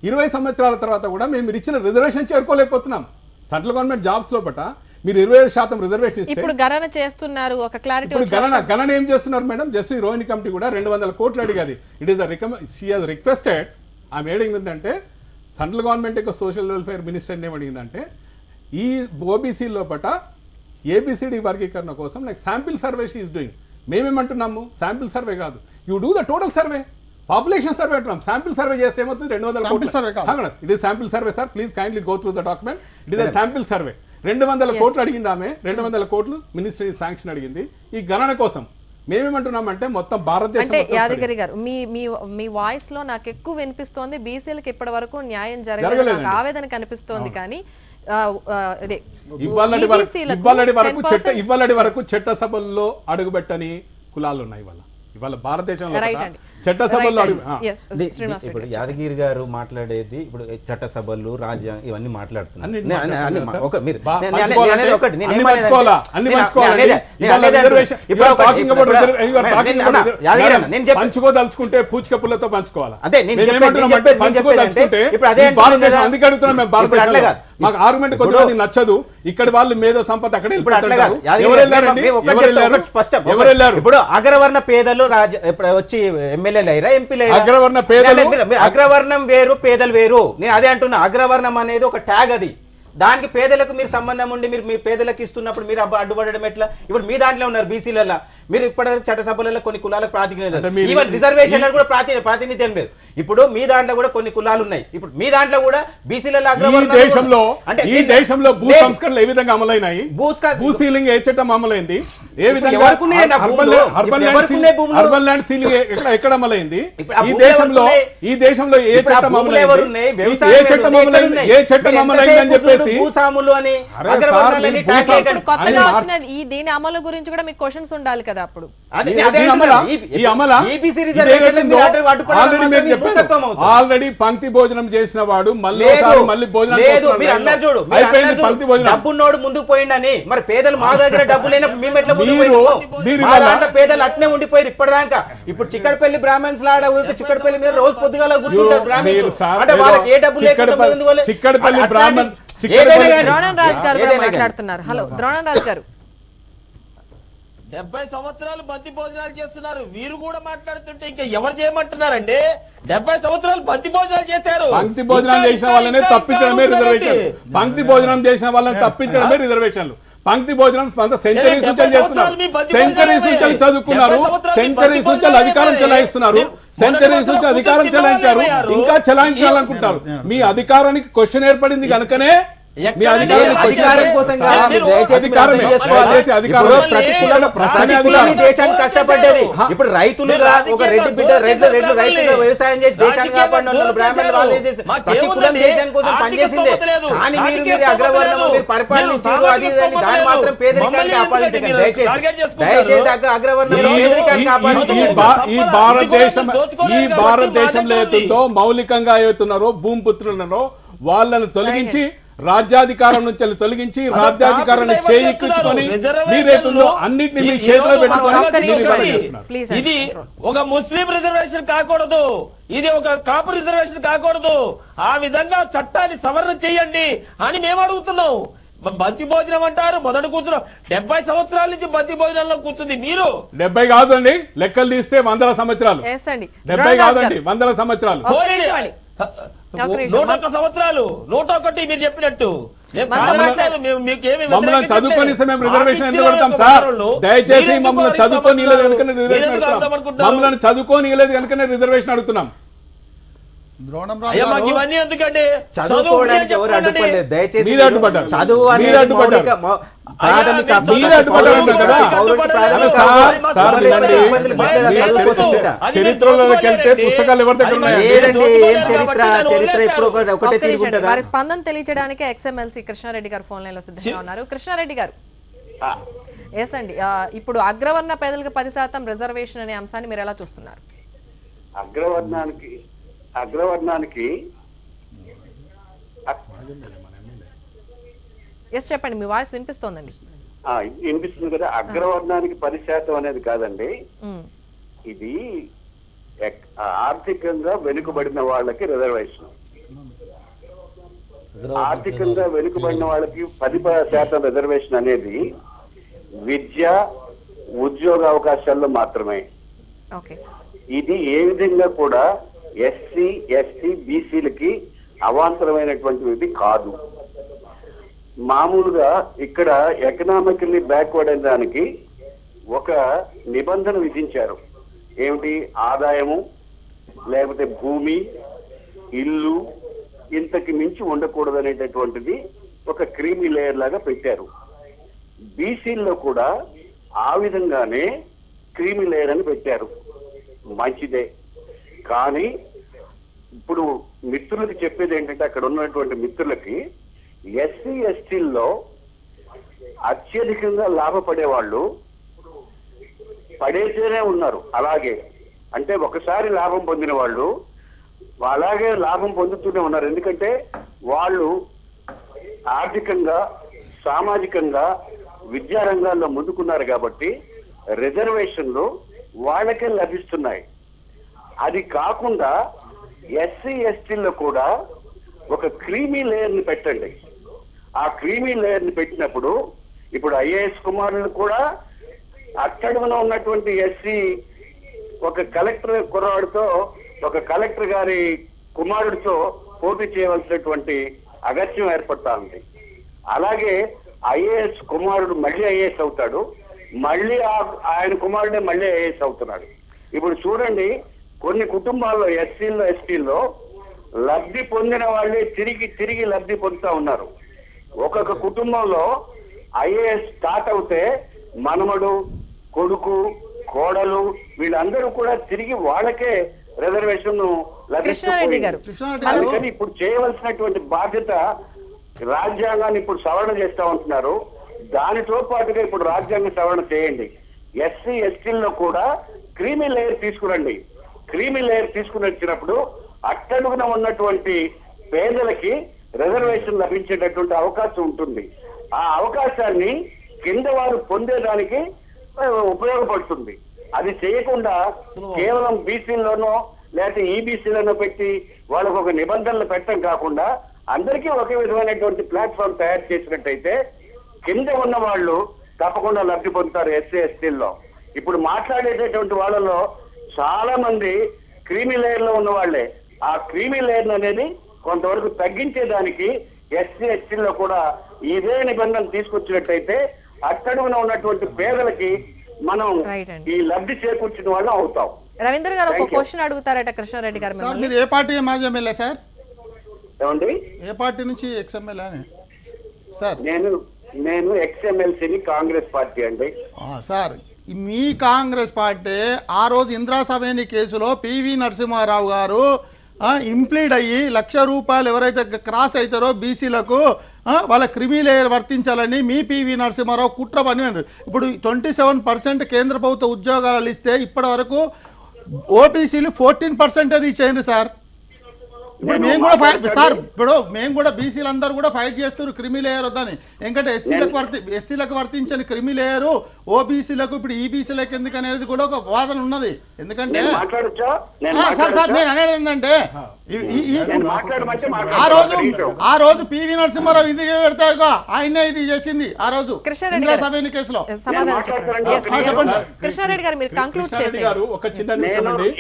20 సంవత్సరాల తర్వాత కూడా మీరు ఇచ్చిన రిజర్వేషన్ చేరుకోలేకపోతున్నాం. సెంట్రల్ గవర్నమెంట్ జాబ్స్ లోపల మీరు 27% రిజర్వేషన్ ఇస్తే ఇప్పుడు గణన చేస్తున్నారు. ఒక క్లారిటీ ఇప్పుడు గణన ఏం చేస్తున్నారు మేడం? జస్టిస్ రోహిణి కమిటీ కూడా 200 కోట్లు అడిగేది. It is she has requested. ఆమె ఏడిందంటే సెంట్రల్ గవర్నమెంట్ యొక్క సోషల్ వెల్ఫేర్ మినిస్టర్ ఏమడిగిందంటే ఈ ఓబీసీ లోపల ఏబిసిడి వర్గీకరణ కోసం like sample survey she is doing. మేమేమంటున్నాము, శాంపిల్ సర్వే కాదు, you do the total survey, population survey అంటున్నాం. శాంపిల్ సర్వే చేస్తే ఏమవుతుంది? 200 కోట్లు. It is sample survey sir, please kindly go through the document. It is a sample survey. 200 కోట్లు అడిగింది ఆమె. 200 కోట్లు మినిస్ట్రీ శాంక్షన్ అడిగింది ఈ గణన కోసం. మేమేమంటున్నామంటే మొత్తం భారతదేశం. అంటే యాదగిరి గారు మీ వాయిస్ లో నాకు ఎక్కువ వినిపిస్తోంది బీసీలకు ఇప్పటి వరకు న్యాయం జరగలేదు, ఆవేదన కనిపిస్తోంది. కానీ ఇవాళ వరకు చట్టసభల్లో అడుగుపెట్టని కులాలు ఉన్నాయి. ఇవాళ భారతదేశంలో చట్టసభల్లో ఇప్పుడు యాదగిరి గారు మాట్లాడేది ఇప్పుడు చట్టసభలు రాజ్యాంగం ఇవన్నీ మాట్లాడుతున్నారు. పంచుకోదలుచుకుంటే పూచిక పుల్లతో పంచుకోవాలి. మాకు ఆర్గ్యుమెంట్ కొద్దిగా నచ్చదు. ఇక్కడ వాళ్ళు మేధో సంపద అక్కడ ఇప్పుడు అగ్రవర్ణ పేదలు వచ్చి ఎమ్మెల్యేలు అయిరా, ఎంపీలు అగ్రవర్ణం వేరు, పేదలు వేరు. నేను అదే అంటున్నా, అగ్రవర్ణం అనేది ఒక ట్యాగ్. అది దానికి పేదలకు మీరు సంబంధం ఉండి మీరు మీ పేదలకు ఇస్తున్నప్పుడు మీరు అడ్డుపడడం ఎట్లా? ఇప్పుడు మీ దాంట్లో ఉన్నారు బీసీలలో, మీరు ఇప్పటివరకు చట్టసభలలో కొన్ని కులాలకు ప్రాతినిధ్యం, ఈవెన్ రిజర్వేషన్ కూడా ప్రాతినిధ్యం లేదు. ఇప్పుడు మీ దాంట్లో కూడా కొన్ని కులాలు ఉన్నాయి. ఇప్పుడు మీ దాంట్లో కూడా బీసీలలో ఈ దేశంలో భూ సంస్కరణలు ఏ విధంగా అమలైనాయి, భూ సీలింగ్ ఏ చట్టం అమలైంది, ఏ విధంగా అర్బన్ ల్యాండ్ సీలింగ్ ఎక్కడ అమలైంది, ఈ దేశంలో ఏ చట్టం అమలైంది, ఏ చట్టం అమలైంది అని చెప్పేసి భూస్వాములు అని కొత్తగా వచ్చిన ఈ దీని అమలు గురించి కూడా మీకు క్వశ్చన్స్ ఉండాలి కదా. అప్పుడు ఆల్రెడీ పంక్తి భోజనం చేసిన వాడు మళ్ళీ భోజనం డబ్బున్నోడు ముందుకు పోయిండని, మరి పేదలు మా దగ్గర డబ్బు లేనప్పుడు మేము ఎట్లా ముందుకు పేదలు అట్నే ఉండిపోయారు ఇప్పటిదాకా. ఇప్పుడు చిక్కడపల్లి బ్రాహ్మణ్స్ లాడ చిక్కడపల్లి మీద రోజు పొద్దుగాల కూర్చుంటారు బ్రాహ్మణ్స్. అంటే వాళ్ళకి ఏ డబ్బు లేకుండా చిక్కడపల్లి బ్రాహ్మణ్ ద్రోణం రాజు గారు మాట్లాడుతున్నారు. హలో ద్రోణం రాజు గారు. 70 సంవత్సరాలు బంతి భోజనాలు చేస్తున్నారు, వీరు కూడా మాట్లాడుతుంటే ఇంకా ఎవరు చేయమంటున్నారండి? 70 సంవత్సరాలు బంతి భోజనాలు చేశారు. పంక్తి భోజనం చేసిన వాళ్ళనే తప్పించడమే రిజర్వేషన్. పంక్తి భోజనం చేసిన వాళ్ళని తప్పించడమే రిజర్వేషన్లు. పంక్తి భోజనం సెంచరీ సూచనలు చేస్తున్నారు, సెంచరీ సూచనలు చదువుకున్నారు, సెంచరీ సూచనలు అధికారం చెలాయిస్తున్నారు, సెంచరీ సూచన అధికారం చెలాయించారు, ఇంకా చెలాయించాలనుకుంటారు. మీ అధికారానికి క్వశ్చన్ ఏర్పడింది కనుకనే అధికారం కోసం దేశానికి కష్టపడ్డది. ఇప్పుడు రైతులుగా ఒక రెడ్డి బిడ్డ రైతులుగా వ్యవసాయం చేసి దేశాన్ని కాపాడిన బ్రాహ్మణులు వాళ్ళు ప్రతి కులం దేశం కోసం పనిచేసిందే. కానీ మీరు అగ్రవర్ణము మీరు పరిపాలించారు, అది దాన్ని మాత్రం పేదరికాన్ని కాపాడించండి దయచేసి అగ్రవర్ణం పేదరికాన్ని కాపాడించండి. ఈ భారతదేశంలో ఏతుందో మౌలికంగా ఏతున్నారో భూమిపుత్రులను వాళ్ళను తొలగించి రాజ్యాధికారం నుంచి తొలగించి రాజ్యాధికారాన్ని చేయించుకొని మీరేతుందో అన్నింటినీ మీ చేతిలో పెట్టుకొని ఇది ఒక ముస్లిం రిజర్వేషన్ కాకూడదు, ఇది ఒక కాపు రిజర్వేషన్ కాకూడదు. ఆ విధంగా చట్టాన్ని సవరణ చేయండి అని మేము అడుగుతున్నాం. బంతి భోజనం అంటారు, మొదటి కూర్చున్నాం. 70 సంవత్సరాల నుంచి బంతి భోజనంలో కూర్చుంది మీరు. 70 కాదండి, లెక్కలు తీస్తే 100 సంవత్సరాలు. 70 కాదండి, 100 సంవత్సరాలు. 101 సంవత్సరాలు 101 మీరు చెప్పినట్టు మమ్మల్ని చదువుకొని మేము రిజర్వేషన్ ఎందుకు పెడతాం సార్? దయచేసి మమ్మల్ని చదువుకొని మమ్మల్ని చదువుకొని కనుకనే రిజర్వేషన్ అడుగుతున్నాం. ఇవన్నీ ఎందుకంటే చదువుకోవడానికి ఎవరు అడ్డుపడలేదు. దయచేసి మీరు అడ్డుపడ్డారు. చదువు అనేది మౌలిక ప్రాథమిక చరిత్రలోకి వెళ్తే పుస్తకాలు ఎవరి దగ్గర ఉన్నాయి? లేదండి, ఏం చరిత్ర ఎప్పుడు ఒకటే తిరుగుంటుందా? వారి స్పందన తెలియజేయడానికి ఎక్స్ఎంఎల్సీ కృష్ణారెడ్డి గారు ఫోన్ లైన్ లో సిద్ధంగా ఉన్నారు. కృష్ణారెడ్డి గారు, ఎస్ అండి, ఇప్పుడు అగ్రవర్ణ పేదలకు 10% రిజర్వేషన్ అనే అంశాన్ని మీరు ఎలా చూస్తున్నారు? అగ్రవర్ణానికి ఎస్ చెప్పండి, మీ వాయిస్ వినిపిస్తోందండి. వినిపిస్తుంది కదా. అగ్రవర్ణానికి 10% అనేది కాదండి, ఇది ఆర్థికంగా వెనుకబడిన వాళ్ళకి రిజర్వేషన్. ఆర్థికంగా వెనుకబడిన వాళ్ళకి 10% రిజర్వేషన్ అనేది విద్య, ఉద్యోగ అవకాశాల్లో మాత్రమే. ఇది ఏ విధంగా కూడా ఎస్సీ, ఎస్టీ, బీసీలకి అవాంతరమైనటువంటిది కాదు. మామూలుగా ఇక్కడ ఎకనామికల్లీ బ్యాక్వర్డ్ అయిన దానికి ఒక నిబంధన విధించారు. ఏమిటి? ఆదాయము, లేకపోతే భూమి, ఇల్లు ఇంతకి మించి ఉండకూడదు అనేటటువంటిది ఒక క్రీమీ లేయర్ లాగా పెట్టారు. బీసీల్లో కూడా ఆ విధంగానే క్రీమీ లేయర్ అని పెట్టారు. మంచిదే. కానీ ఇప్పుడు మిత్రులకి చెప్పేది ఏంటంటే, అక్కడ ఉన్నటువంటి మిత్రులకి ఎస్సీ, ఎస్టీల్లో అత్యధికంగా లాభపడే వాళ్ళు పడేసేనే ఉన్నారు. అలాగే అంటే ఒకసారి లాభం పొందిన వాళ్ళు అలాగే లాభం పొందుతూనే ఉన్నారు. ఎందుకంటే వాళ్ళు ఆర్థికంగా, సామాజికంగా, విద్యారంగాల్లో ముందుకున్నారు కాబట్టి రిజర్వేషన్లు వాళ్ళకే లభిస్తున్నాయి. అది కాకుండా ఎస్సీ, ఎస్టీల్లో కూడా ఒక క్రీమీ లేయర్ని పెట్టండి. ఆ క్రీమీ లేయర్ని పెట్టినప్పుడు ఇప్పుడు ఐఏఎస్ కుమారులు కూడా అట్టడుగున ఉన్నటువంటి ఎస్సీ ఒక కలెక్టర్ కుర్రాడితో, ఒక కలెక్టర్ గారి కుమారుడితో పోటీ చేయవలసినటువంటి అగత్యం ఏర్పడతా ఉంది. అలాగే ఐఏఎస్ కుమారుడు మళ్ళీ ఐఏఎస్ అవుతాడు, మళ్ళీ ఆయన కుమారుడే మళ్ళీ ఐఏఎస్ అవుతున్నాడు. ఇప్పుడు చూడండి, కొన్ని కుటుంబాల్లో ఎస్సీల్లో, ఎస్టీల్లో లబ్ధి పొందిన వాళ్ళే తిరిగి లబ్ధి పొందుతా ఉన్నారు. ఒక్కొక్క కుటుంబంలో ఐఏఎస్ స్టార్ట్ అవుతే మనమడు, కొడుకు, కోడలు వీళ్ళందరూ కూడా తిరిగి వాళ్ళకే రిజర్వేషన్ లభిస్తుంది. ఇప్పుడు చేయవలసినటువంటి బాధ్యత, రాజ్యాంగాన్ని ఇప్పుడు సవరణ చేస్తా ఉంటున్నారు, దానితో పాటుగా ఇప్పుడు రాజ్యాంగ సవరణ చేయండి. ఎస్సీ, ఎస్టీల్లో కూడా క్రీమీ లేయర్ తీసుకురండి. క్రీమీ లేయర్ తీసుకుని వచ్చినప్పుడు అట్టడుగున ఉన్నటువంటి పేదలకి రిజర్వేషన్ లభించేటటువంటి అవకాశం ఉంటుంది. ఆ అవకాశాన్ని కింద వారు పొందేదానికి ఉపయోగపడుతుంది. అది చేయకుండా కేవలం బీసీల్లోనో లేకపోతే ఈబీసీలోనో పెట్టి వాళ్ళకు ఒక నిబంధనలు పెట్టడం కాకుండా అందరికీ ఒకే విధమైనటువంటి ప్లాట్ఫామ్ తయారు చేసినట్టయితే కింద ఉన్న వాళ్ళు తప్పకుండా లబ్ధి పొందుతారు. ఎస్సీ, ఎస్టీల్లో ఇప్పుడు మాట్లాడేటటువంటి వాళ్ళలో చాలా మంది క్రీమీ లేయర్ లో ఉన్న వాళ్ళే. ఆ క్రీమీ లేయర్ అనేది కొంతవరకు తగ్గించేదానికి ఎస్సీ, ఎస్టీల్లో కూడా ఇదే నిబంధన తీసుకొచ్చినట్టయితే అట్టడుగున ఉన్నటువంటి పేదలకి మనం ఈ లబ్ధి చేకూర్చిన వాళ్ళం అవుతాం. రవీంద్ర గారు ఒక క్వశ్చన్ అడుగుతారట కృష్ణారెడ్డి గారు. మీరు ఏ పార్టీ మాజీ ఎమ్మెల్యే సార్? ఏమండి, ఏ పార్టీ నుంచి ఎక్స్ఎమ్మెల్యే సార్? నేను ఎక్స్ఎమ్మెల్సీని కాంగ్రెస్ పార్టీ అండి. సార్, మీ కాంగ్రెస్ పార్టీ ఆ రోజు ఇంద్రాసవేణి కేసులో పివి నరసింహారావు గారు ఇంప్లీడ్ అయ్యి ₹1,00,000 ఎవరైతే క్రాస్ అవుతారో బీసీలకు వాళ్ళ క్రిమి లేయర్ వర్తించాలని మీ పివి నరసింహారావు కుట్ర పని అన్నారు. ఇప్పుడు 27% కేంద్ర ప్రభుత్వ ఉద్యోగాలు ఇస్తే ఇప్పటి వరకు ఓబీసీలు 14% రీచ్ అయ్యింది సార్. ఇప్పుడు మేము కూడా ఫైట్ సార్, ఇప్పుడు మేము కూడా బీసీలు అందరూ కూడా ఫైట్ చేస్తారు క్రిమి లేయర్ వద్దని. ఎందుకంటే ఎస్సీలకు వర్తించని క్రిమి లేయరు ఓబీసీలకు ఇప్పుడు ఈబీసీలకు ఎందుకు అనేది కూడా ఒక వాదన ఉన్నది. ఎందుకంటే సార్ నేను అనేది ఏంటంటే ఆ రోజు పివి నరసింహారావు ఇది పెడతా ఆయనే ఇది చేసింది ఆ రోజు ఇంద్రాసవేణి కేసులో. కృష్ణారెడ్డి గారు మీరు కంక్లూడ్ చేశారు.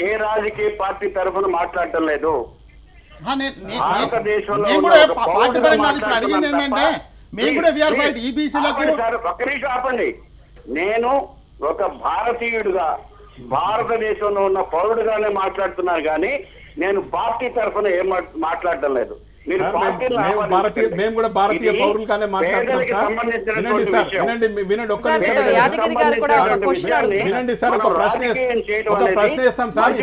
ఏ రాజకీయ పార్టీ తరఫున మాట్లాడటం లేదు. భారతదేశంలో మేము ఉన్న కూడా ఒక పార్టీ పౌరుడుగా పరంగా ఇప్పుడు అడిగింది మాట్లాడుతున్నాను ఏంటంటే తప్ప, మేము కూడా వీఆర్ please, ఫైట్ ఈబీసీలకు ఆపండి సార్, ఒక్క నిమిషం ఆపండి. నేను ఒక భారతీయుడిగా భారతదేశంలో ఉన్న పౌరుడుగానే మాట్లాడుతున్నాను కానీ నేను పార్టీ తరఫున ఏం మాట్లాడటం లేదు. మీరు సార్, పార్టీని మేము కూడా భారతీయ ఇది పౌరులుగానే మాట్లాడుతున్నాం పేదలకు సార్. సంబంధించినటువంటి వినండి సార్, విషయం. వినండి ఒక్క సార్, నిమిషం నేను యాదగిరి గారు కూడా ఒక క్వశ్చన్ అడుగుతున్నారు. వినండి సార్, ఒక ప్రశ్న వేస్తాం సార్.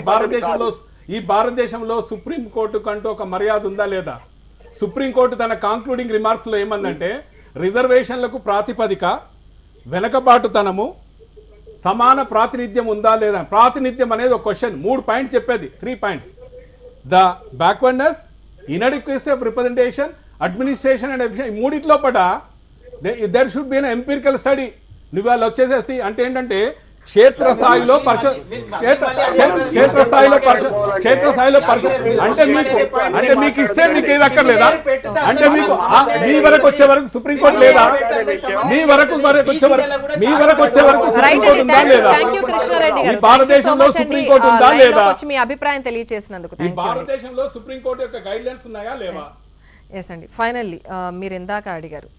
ఈ భారతదేశంలో సుప్రీం కోర్టు కంటూ ఒక మర్యాద ఉందా లేదా? సుప్రీంకోర్టు తన కాంక్లూడింగ్ రిమార్క్స్ లో ఏమందంటే రిజర్వేషన్లకు ప్రాతిపదిక వెనకబాటుతనము సమాన ప్రాతినిధ్యం ఉందా లేదా. ప్రాతినిధ్యం అనేది ఒక క్వశ్చన్, 3 పాయింట్స్ చెప్పేది, 3 points. The backwardness, inadequacy of representation, administration and efficiency. మూడిట్లో పట there should be an empirical study. నువ్వు వాళ్ళు వచ్చేసేసి అంటే ఏంటంటే క్షేత్రస్థాయిలో అంటే మీకు ఇస్తే మీకు ఏది అక్కర్లేదా? అంటే మీకు మీ వరకు వచ్చే వరకు సుప్రీంకోర్టు లేదా? మీ వరకు వచ్చే వరకు సుప్రీంకోర్టు ఉందా లేదా? ఈ భారతదేశంలో సుప్రీంకోర్టు ఉందా లేదా? మీ అభిప్రాయం తెలియజేసినందుకు ఈ భారతదేశంలో సుప్రీంకోర్టు యొక్క గైడ్ లైన్స్ ఉన్నాయా లేవా? ఎస్ అండి. ఫైనల్లీ మీరు ఇందాక అడిగారు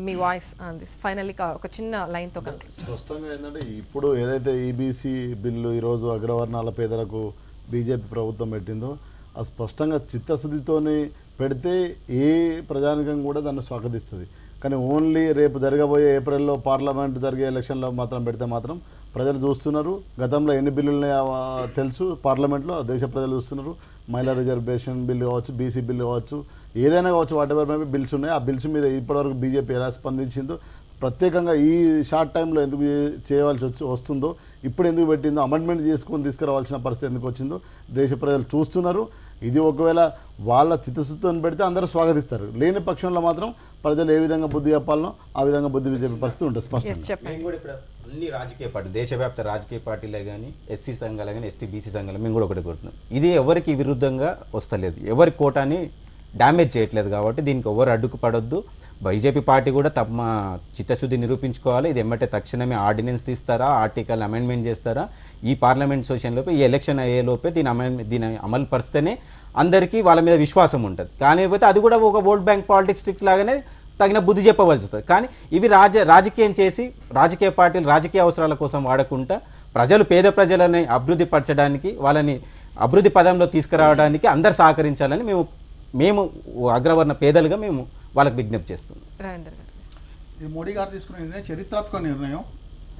మీ వాయిస్ ఆన్ దిస్, ఫైనల్లీ ఒక చిన్న లైన్తో కంప్లీట్. స్పష్టంగా ఏంటంటే ఇప్పుడు ఏదైతే ఈబీసీ బిల్లు ఈరోజు అగ్రవర్ణాల పేదలకు బీజేపీ ప్రభుత్వం పెట్టిందో అది స్పష్టంగా చిత్తశుద్ధితోని పెడితే ఏ ప్రజానికం కూడా దాన్ని స్వాగతిస్తుంది. కానీ ఓన్లీ రేపు జరగబోయే ఏప్రిల్లో పార్లమెంట్ జరిగే ఎలక్షన్లో మాత్రం పెడితే మాత్రం ప్రజలు చూస్తున్నారు. గతంలో ఎన్ని బిల్లులు ఉన్నాయో తెలుసు, పార్లమెంట్లో దేశ ప్రజలు చూస్తున్నారు. మహిళా రిజర్వేషన్ బిల్లు కావచ్చు, బీసీ బిల్లు కావచ్చు, ఏదైనా కావచ్చు, వాట్ ఎవర్ మేబీ బిల్స్ ఉన్నాయి. ఆ బిల్స్ మీద ఇప్పటివరకు బీజేపీ ఎలా స్పందించిందో, ప్రత్యేకంగా ఈ షార్ట్ టైంలో ఎందుకు చేయవలసి వస్తుందో, ఇప్పుడు ఎందుకు పెట్టిందో, అమెండ్మెంట్ చేసుకొని తీసుకురావాల్సిన పరిస్థితి ఎందుకు వచ్చిందో దేశ ప్రజలు చూస్తున్నారు. ఇది ఒకవేళ వాళ్ళ చిత్తశుద్ధితో పెడితే అందరూ స్వాగతిస్తారు. లేని పక్షంలో మాత్రం ప్రజలు ఏ విధంగా బుద్ధి చెప్పాలనో ఆ విధంగా బుద్ధి చెప్పే పరిస్థితి ఉంటుంది స్పష్టంగా. మేము కూడా ఇప్పుడు అన్ని రాజకీయ పార్టీలు, దేశవ్యాప్త రాజకీయ పార్టీలే కానీ, ఎస్సీ సంఘాలు కానీ, ఎస్టీ బీసీ సంఘాలు, మేము కూడా ఒకటి కోరుతున్నాం. ఇది ఎవరికి విరుద్ధంగా వస్తలేదు, ఎవరి కోటాని డ్యామేజ్ చేయట్లేదు. కాబట్టి దీనికి ఎవరు అడ్డుకు పడొద్దు. బీజేపీ పార్టీ కూడా తమ చిత్తశుద్ధి నిరూపించుకోవాలి. ఇది ఎమ్మటే తక్షణమే ఆర్డినెన్స్ తీస్తారా, ఆర్టికల్ అమెండ్మెంట్ చేస్తారా, ఈ పార్లమెంట్ సెషన్ లోపే, ఈ ఎలక్షన్ అయ్యేలోపే దీని అమలు పరిస్తేనే అందరికీ వాళ్ళ మీద విశ్వాసం ఉంటుంది. కానిపోతే అది కూడా ఒక ఓట్ బ్యాంక్ పాలిటిక్స్ లాగానే తగిన బుద్ధి చెప్పవలసి వస్తుంది. కానీ ఇవి రాజకీయం చేసి రాజకీయ పార్టీలు రాజకీయ అవసరాల కోసం వాడకుండా పేద ప్రజలని అభివృద్ధి పరచడానికి, వాళ్ళని అభివృద్ధి పదంలో తీసుకురావడానికి అందరు సహకరించాలని మేము అగ్రవర్ణ పేదలుగా మేము వాళ్ళకి విజ్ఞప్తి చేస్తున్నాం. ఇది మోడీ గారు తీసుకున్న నిర్ణయం చరిత్రాత్మక నిర్ణయం.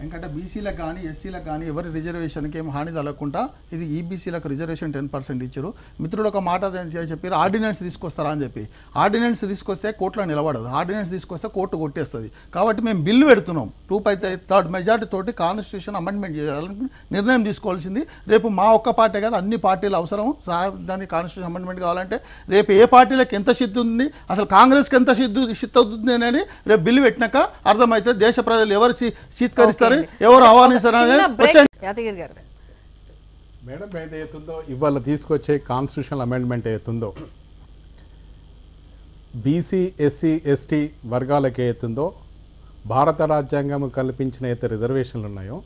ఎందుకంటే బీసీలకు కానీ ఎస్సీలకు కానీ ఎవరి రిజర్వేషన్కి ఏం హాని తగలకుండా ఇది ఈబీసీలకు రిజర్వేషన్ 10% ఇచ్చారు. మిత్రుడు ఒక మాట చెప్పారు, ఆర్డినెన్స్ తీసుకొస్తారా అని చెప్పి. ఆర్డినెన్స్ తీసుకొస్తే కోర్టులో నిలబడదు, ఆర్డినెన్స్ తీసుకొస్తే కోర్టు కొట్టేస్తుంది. కాబట్టి మేము బిల్లు పెడుతున్నాం, 2/3 మెజార్టీ తోటి కాన్స్టిట్యూషన్ అమెండ్మెంట్ చేయాలని నిర్ణయం తీసుకోవాల్సింది. రేపు మా ఒక్క పార్టీ కాదు, అన్ని పార్టీలు అవసరం. దానికి కాన్స్టిట్యూషన్ అమెండ్మెంట్ కావాలంటే రేపు ఏ పార్టీలకు ఎంత సిద్ధి ఉంది, అసలు కాంగ్రెస్కి ఎంత సిద్ధి అవుతుంది అనేది రేపు బిల్లు పెట్టినాక అర్థమైతే దేశ ప్రజలు ఎవరు చీత్కరిస్తారు, ఎవరు ఆహ్వానిస్తారు. మేడం ఏదైతుందో ఇవాళ తీసుకొచ్చే కాన్స్టిట్యూషనల్ అమెండ్మెంట్ ఏతుందో బీసీ ఎస్సీ ఎస్టీ వర్గాలకు ఏతుందో భారత రాజ్యాంగం కల్పించిన అయితే రిజర్వేషన్లు ఉన్నాయో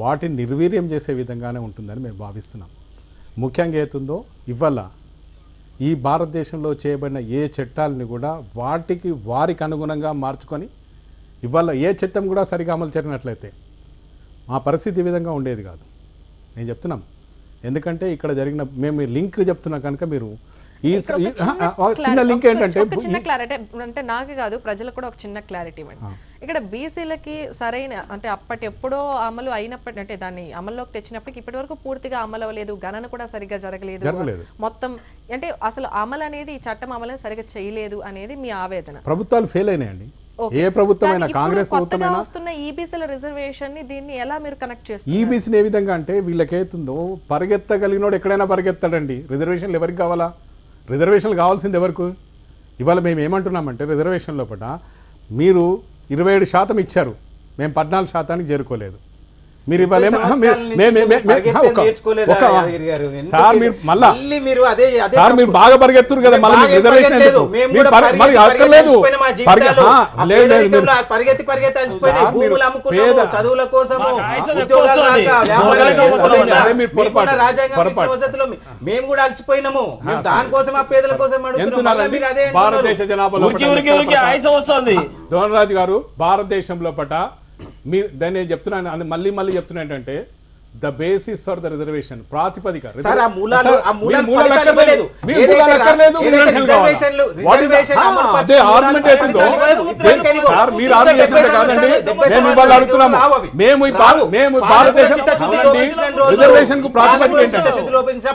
వాటిని నిర్వీర్యం చేసే విధంగానే ఉంటుందని మేము భావిస్తున్నాం. ముఖ్యంగా ఏతుందో ఇవాళ ఈ భారతదేశంలో చేయబడిన ఏ చట్టాలని కూడా వారికి అనుగుణంగా మార్చుకొని ఇవాళ ఏ చట్టం కూడా సరిగా అమలు జరిగినట్లయితే మా పరిస్థితి ఈ విధంగా ఉండేది కాదు. నేను చెప్తున్నాం, ఎందుకంటే ఇక్కడ జరిగిన మేము లింక్ చెప్తున్నా కనుక మీరు ఈ చిన్న లింక్ ఏంటంటే చిన్న క్లారిటీ అంటే నాకు కాదు ప్రజలకు కూడా ఒక చిన్న క్లారిటీ ఇవ్వండి. ఇక్కడ బీసీలకి సరైన అంటే ఎప్పుడో అమలు అయినప్పటి అంటే దాన్ని అమల్లోకి తెచ్చినప్పటికి ఇప్పటి వరకు పూర్తిగా అమలు అవ్వలేదు, గణన కూడా సరిగ్గా జరగలేదు, మొత్తం అంటే అసలు అమలు అనేది ఈ చట్టం అమలు సరిగ్గా చేయలేదు అనేది మీ ఆవేదన. ప్రభుత్వాలు ఫెయిల్ అయినాయండి. ఏ ప్రభుత్వమైనా, కాంగ్రెస్ ప్రభుత్వమైనా వస్తున్న ఈబీసీల రిజర్వేషన్ ని దీన్ని ఎలా మీరు కనెక్ట్ చేస్తారు? ఈబీసీని ఏ విధంగా అంటే వీళ్ళకేతుందో పరిగెత్తగలిగినోడు ఎక్కడైనా పరిగెత్తాడండి. రిజర్వేషన్లు ఎవరికి కావాలా? రిజర్వేషన్లు కావాల్సింది ఎవరికి? ఇవాళ మేము ఏమంటున్నామంటే రిజర్వేషన్ లోపల మీరు 27% ఇచ్చారు, మేము 14% చేరుకోలేదు. మీరు ఇవాళ సార్ మీరు మీరు బాగా పరిగెత్తురు కదా మళ్ళీ రిజర్వేషన్ మరి అక్కర్లేదు చదువుల కోసము మేము కూడా అలసిపోయినాము దానికోసం ఆ పేదల కోసం భారతదేశ జనాభాలో దోనరాజు గారు భారతదేశంలో పట మీరు దాన్ని నేను చెప్తున్నాను మళ్ళీ చెప్తున్నా ఏంటంటే the basis for the reservation ప్రాతిపదిక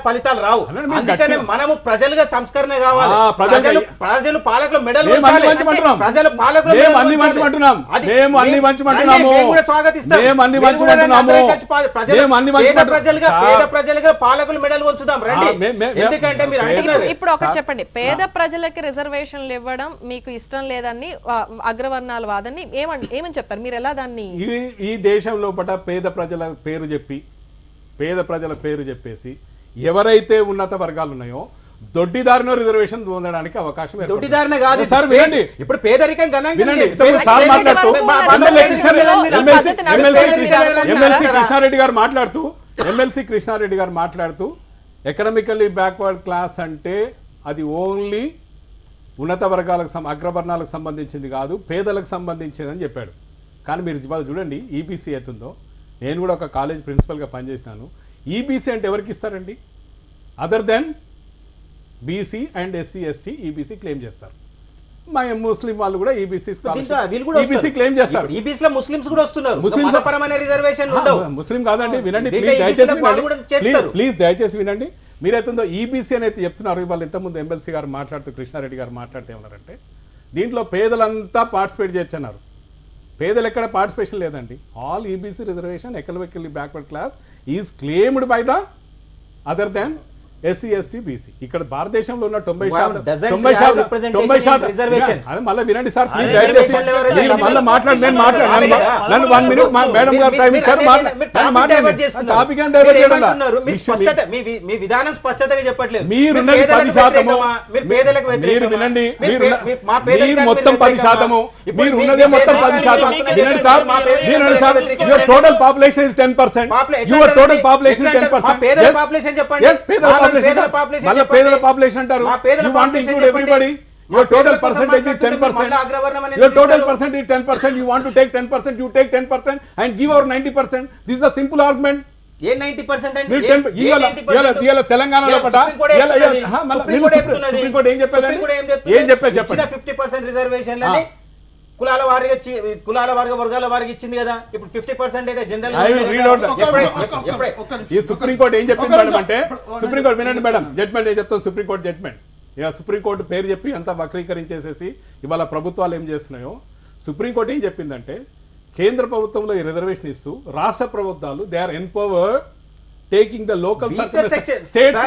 ఫలితాలు రావు అందుకనే మనము ప్రజలుగా సంస్కరణ కావాలి ప్రజలు పాలకులు మెడల్ ప్రజలు పాలకులు పేద ప్రజలుగా పాలకులు మెడల్ ఉంచుదాం రండి ఎందుకంటే మీరు అంటున్నారు ఇప్పుడు ఒకటి చెప్పండి పేద ప్రజలకి రిజర్వేషన్లు ఇవ్వడం మీకు ఇష్టం లేదని అగ్రవర్ణాల వాదని ఏమని చెప్పారు మీరు ఎలా దాన్ని ఈ దేశంలో పట పేద ప్రజల పేరు చెప్పేసి ఎవరైతే ఉన్నత వర్గాలు ఉన్నాయో దొడ్డిదారిలో రిజర్వేషన్ పొందడానికి అవకాశం దొడ్డిదారిన కాదు సార్ వినండి ఇప్పుడు పేదరికం ఎమ్మెల్సీ కృష్ణారెడ్డి గారు మాట్లాడుతూ ఎకనామికల్లీ బ్యాక్వర్డ్ క్లాస్ అంటే అది ఓన్లీ ఉన్నత వర్గాలకు అగ్రవర్ణాలకు సంబంధించింది కాదు పేదలకు సంబంధించింది అని చెప్పాడు కానీ మీరు ఇవాళ చూడండి ఈబీసీ అవుతుందో నేను కూడా ఒక కాలేజ్ ప్రిన్సిపల్గా పనిచేసినాను ఈబీసీ అంటే ఎవరికి ఇస్తారండి other than BC and SC ST EBC claim చేస్తారు మా ముస్లిం వాళ్ళు కూడా ఈబీసీ క్లెయిమ్ చేస్తారు ముస్లిం కాదండి వినండి ప్లీజ్ దయచేసి వినండి మీరైతుందో ఈబీసీ అనేది చెప్తున్నారు ఇవాళ ఇంతకుముందు ఎమ్మెల్సీ గారు మాట్లాడుతూ కృష్ణారెడ్డి గారు మాట్లాడితే ఏమన్నారంటే దీంట్లో పేదలంతా పార్టిసిపేట్ చేయొచ్చన్నారు పేదలు ఎక్కడ పార్టిసిపేషన్ లేదండి all EBC reservation economically backward class is claimed by the other than SC ST BC ఇక్కడ భారతదేశంలో ఉన్న 90% మళ్ళీ వినండి సార్ ప్లీజ్ దయచేసి మళ్ళీ మాట్లాడి నేను మాట్లాడాను నన్ను 1 మినిట్ మేడం గారు టైం ఇచ్చారు టాపిక్ అండ్ డైవర్ట్ చేయడం మీ విధానం స్పష్టతగా చెప్పట్లేదు మీరున్నది 10% మీరు వినండి మీరు మొత్తం 10% మీరు ఉన్నదే మొత్తం 10% వినండి sir your total population is 10% your total population is 10% పేదల పాపులేషన్ చెప్పండి పేదల పాపులేషన్ అంటారు you want to include everybody your total percentage is 10%. Your total percentage is 10%. You want to take 10%, you take 10% and give our 90%. This is a simple argument. ఏ 90% అంటే ఇయాల తెలంగాణలో పట సుప్రీం కోర్టు ఏం చెప్పారు 50% రిజర్వేషన్లని కులాల వర్గాల వారికి ఇచ్చింది కదా ఇప్పుడు 50% అయితే జనరల్ ఈ సుప్రీం కోర్టు ఏం చెప్పింది మేడం అంటే సుప్రీం కోర్టు వినండి మేడం జడ్జ్మెంట్ ఏం చెప్తాం సుప్రీం కోర్టు జడ్జ్మెంట్ ఇక సుప్రీం కోర్టు పేరు చెప్పి అంతా వక్రీకరించేసేసి ఇవాళ ప్రభుత్వాలు ఏం చేస్తున్నాయో సుప్రీం కోర్టు ఏం చెప్పిందంటే కేంద్ర ప్రభుత్వంలో ఈ రిజర్వేషన్ ఇస్తూ రాష్ట్ర ప్రభుత్వాలు they are empowered taking the local states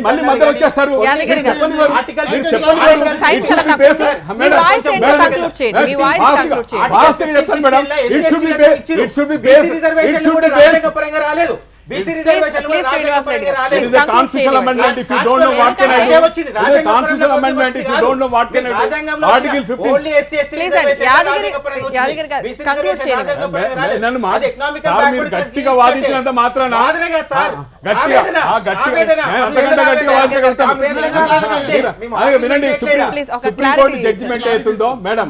మళ్ళీ మధ్య వచ్చేస్తారు రాలేదు BC reservation it is a constitutional amendment if you don't know what can I do it is a constitutional amendment if you don't know what can I do article 15 only SC ST reservation నన్ను మీరు గట్టిగా వాదించినంత మాత్రాన వినండి సుప్రీం కోర్టు జడ్జిమెంట్ అవుతుందో madam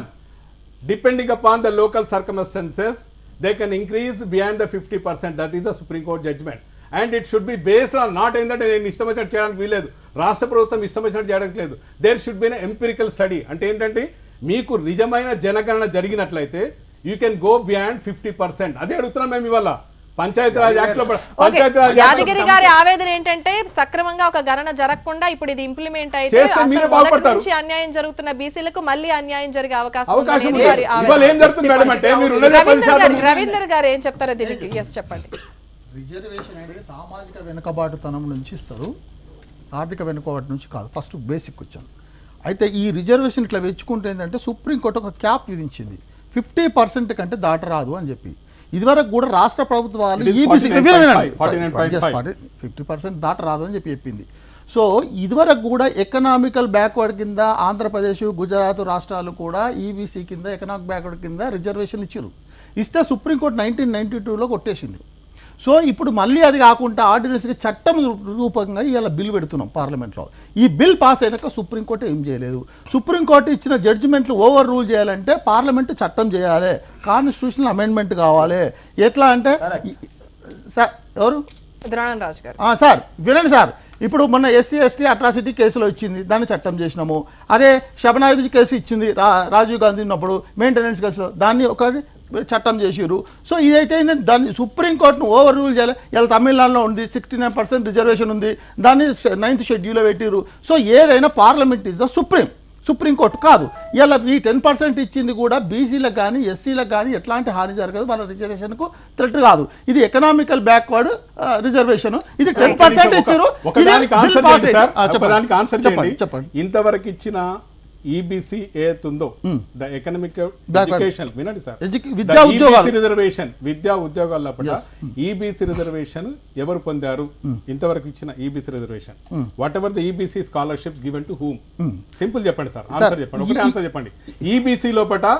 depending upon the local circumstances they can increase beyond the 50%. That is the Supreme Court judgment. And it should be based on not in that నేను ఇష్టం వచ్చినట్టు చేయడానికి వీలేదు రాష్ట్ర ప్రభుత్వం ఇష్టం వచ్చినట్టు చేయడానికి లేదు there should be empirical study అంటే ఏంటంటే మీకు నిజమైన జనగణన జరిగినట్లయితే యూ కెన్ గో బియాండ్ 50%. అదే అడుగుతున్నాం మేము ఇవాళ పంచాయతీరాజ్ యాక్ట్ లో యాదగిరి గారి ఆవేదన ఏంటంటే సక్రమంగా ఒక గణన జరగకుండా ఇప్పుడు ఇది ఇంప్లిమెంట్ అయితే నుంచి అన్యాయం జరుగుతున్న బీసీలకు మళ్ళీ అన్యాయం జరిగే అవకాశం రవీందర్ గారు ఏం చెప్తారో దీనికి చెప్పండి రిజర్వేషన్ అనేది సామాజిక వెనుకబాటుతనం నుంచి ఇస్తారు ఆర్థిక వెనుకబాటు నుంచి కాదు ఫస్ట్ బేసిక్ వచ్చాను అయితే ఈ రిజర్వేషన్ ఇట్లా వెచ్చుకుంటే ఏంటంటే సుప్రీంకోర్టు ఒక క్యాప్ విధించింది 50% కంటే దాటరాదు అని చెప్పి ఇదివరకు కూడా రాష్ట్ర ప్రభుత్వాలు It is ఈబీసీ 49.5. 50% దాట రాదని చెప్పింది. సో ఇదివరకు కూడా ఎకనామికల్ బ్యాక్వర్డ్ కింద ఆంధ్రప్రదేశ్, గుజరాత్ రాష్ట్రాలు కూడా ఈబీసీ కింద ఎకనామిక్ బ్యాక్వర్డ్ కింద రిజర్వేషన్ ఇచ్చారు. ఇస్తే సుప్రీంకోర్టు 1992లో కొట్టేసింది. సో ఇప్పుడు మళ్ళీ అది కాకుండా ఆర్డినెన్స్గా చట్టం రూపంగా ఇవాళ బిల్ పెడుతున్నాం పార్లమెంట్లో. ఈ బిల్ పాస్ అయినాక సుప్రీంకోర్టు ఏం చేయలేదు. సుప్రీంకోర్టు ఇచ్చిన జడ్జిమెంట్లు ఓవర్ రూల్ చేయాలంటే పార్లమెంట్ చట్టం చేయాలి, కాన్స్టిట్యూషనల్ అమెండ్మెంట్ కావాలి. ఎట్లా అంటే సార్ ఎవరు ద్రోణం రాజు గారు సార్ వినండి సార్, ఇప్పుడు మొన్న ఎస్సీ ఎస్టీ అట్రాసిటీ కేసులో ఇచ్చింది, దాన్ని చట్టం చేసినాము. అదే శబనాయిజీ కేసు ఇచ్చింది రాజీవ్ గాంధీ ఉన్నప్పుడు మెయింటెనెన్స్ కేసులో, దాన్ని ఒక చట్టం చేసిరు. సో ఇదైతే దాన్ని సుప్రీంకోర్టును ఓవర్ రూల్ చేయాలి. ఇలా తమిళనాడులో ఉంది 69% రిజర్వేషన్ ఉంది, దాన్ని 9th షెడ్యూల్లో పెట్టిరు. సో ఏదైనా పార్లమెంట్ ఇస్ ద సుప్రీంకోర్టు కాదు. ఇలా ఈ 10% ఇచ్చింది కూడా బీసీలకు కానీ ఎస్సీలకు కానీ ఎట్లాంటి హాని జరగదు, వాళ్ళ రిజర్వేషన్కు థ్రెట్ కాదు. ఇది ఎకనామికల్ బ్యాక్వర్డ్ రిజర్వేషన్, ఇది 10% ఇచ్చారు. చెప్పండి. ఇంతవరకు ఇచ్చిన ఈబీసీ ఏతుందో ద ఎకనామిక్ ఎడ్యుకేషన్ వినండి సార్, విద్యా ఉద్యోగాల ఈబీసీ రిజర్వేషన్ ఎవరు పొందారు? ఇంతవరకు ఇచ్చిన EBC reservation what ever the EBC scholarships given to whom? Simple చెప్పండి సార్, ఆన్సర్ చెప్పండి, ఒకటే ఆన్సర్ చెప్పండి. ఈబీసీ లోపల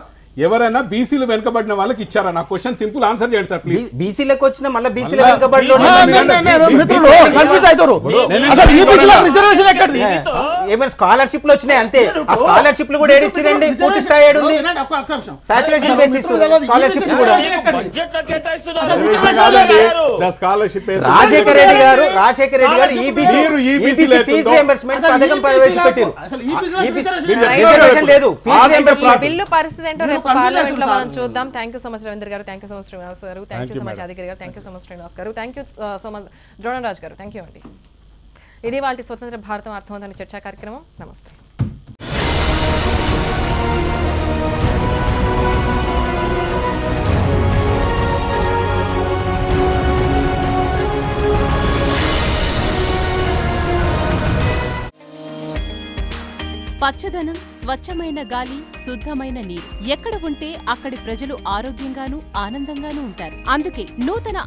ఎవరైనా బీసీలు వెనుకబడిన వాళ్ళకి ఇచ్చారా? నా క్వశ్చన్ సింపుల్ ఆన్సర్ చేయండి సార్ ప్లీజ్. బీసీలకు వచ్చిన మళ్ళీ బీసీల వెనుకబడిన ఏమైనా స్కాలర్షిప్లు వచ్చినాయి అంతే. ఆ స్కాలర్షిప్లు కూడా ఏడిచ్చిరండి, పూర్తి స్థాయి ఏడు ఉంది, సాచురేషన్ బేసిస్ స్కాలర్షిప్స్ కూడా. రాజశేఖర రెడ్డి గారు ఈబీసీ ఫీజు రియంబర్స్మెంట్ పథకం ప్రవేశపెట్టారు. రిజర్వేషన్ లేదు, ఫీజు రియంబర్స్మెంట్ బిల్లు పరిస్థితి ఏంటో రేపు పార్లమెంట్ లో మనం చూద్దాం. Thank you so much Ravindra గారు, thank you so much Srinivas గారు, thank you so much Adhikari గారు, thank you so much Srinivas గారు, thank you so much Dronam Raju గారు, థ్యాంక్ యూ అండి. ఇది వాళ్ళ స్వతంత్ర భారతం అర్థవంతమైన చర్చా కార్యక్రమం. నమస్తే. పచ్చదనం, స్వచ్ఛమైన గాలి, శుద్ధమైన నీరు ఎక్కడ ఉంటే అక్కడి ప్రజలు ఆరోగ్యంగానూ ఆనందంగానూ ఉంటారు. అందుకే నూతన